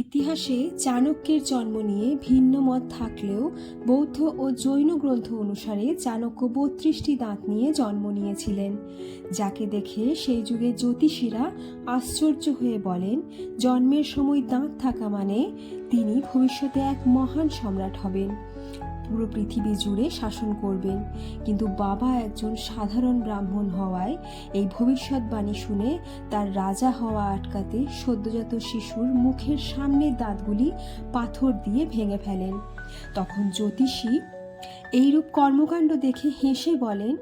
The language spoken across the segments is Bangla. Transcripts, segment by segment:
ইতিহাসে চাণক্যের জন্ম নিয়ে ভিন্ন মত থাকলেও বৌদ্ধ ও জৈন গ্রন্থ অনুসারে চাণক্য ৩২টি দাঁত নিয়ে জন্ম নিয়েছিলেন, যাকে দেখে সেই যুগে জ্যোতিষীরা আশ্চর্য হয়ে বলেন জন্মের সময় দাঁত থাকা মানে তিনি ভবিষ্যতে এক মহান সম্রাট হবেন, পুরো পৃথিবী জুড়ে শাসন করবেন। কিন্তু বাবা একজন সাধারণ ব্রাহ্মণ হওয়ায় এই ভবিষ্যৎবাণী শুনে তার রাজা হওয়া আটকাতে সদ্যজাত শিশুর মুখের সামনের দাঁতগুলি পাথর দিয়ে ভেঙে ফেলেন। তখন জ্যোতিষী এইরূপ কর্মকাণ্ড দেখে হেসে বলেন,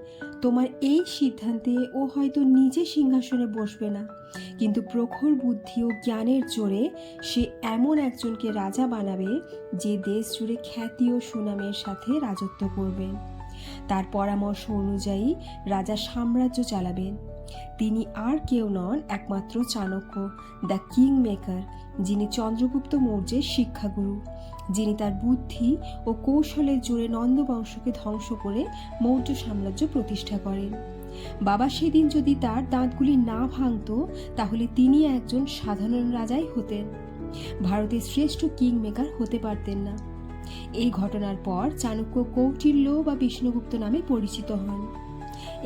তোমার এই সিদ্ধান্তে ও হয়তো নিজে সিংহাসনে বসবে না, কিন্তু প্রখর বুদ্ধি ও জ্ঞানের জোরে সে এমন একজনকে রাজা বানাবে যে দেশ জুড়ে খ্যাতি ও সুনামের সাথে রাজত্ব করবেন। তার পরামর্শ অনুযায়ী রাজা সাম্রাজ্য চালাবেন। তিনি আর কেউ নন, একমাত্র চাণক্য, দ্য কিং মেকার, যিনি চন্দ্রগুপ্ত মৌর্যের শিক্ষাগুরু, যিনি তার বুদ্ধি ও কৌশলের জোরে নন্দ বংশকে ধ্বংস করে মৌর্য সাম্রাজ্য প্রতিষ্ঠা করেন। বাবা সেদিন যদি তার দাঁতগুলি না ভাঙত, তাহলে তিনি একজন সাধারণ রাজাই হতেন, ভারতের শ্রেষ্ঠ কিং মেকার হতে পারতেন না। এই ঘটনার পর চাণক্য কৌটিল্য বা বিষ্ণুগুপ্ত নামে পরিচিত হন।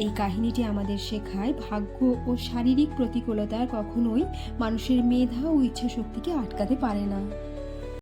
এই কাহিনীটি আমাদের শেখায় ভাগ্য ও শারীরিক প্রতিকূলতা কখনোই মানুষের মেধা ও ইচ্ছাশক্তিকে আটকাতে পারে না।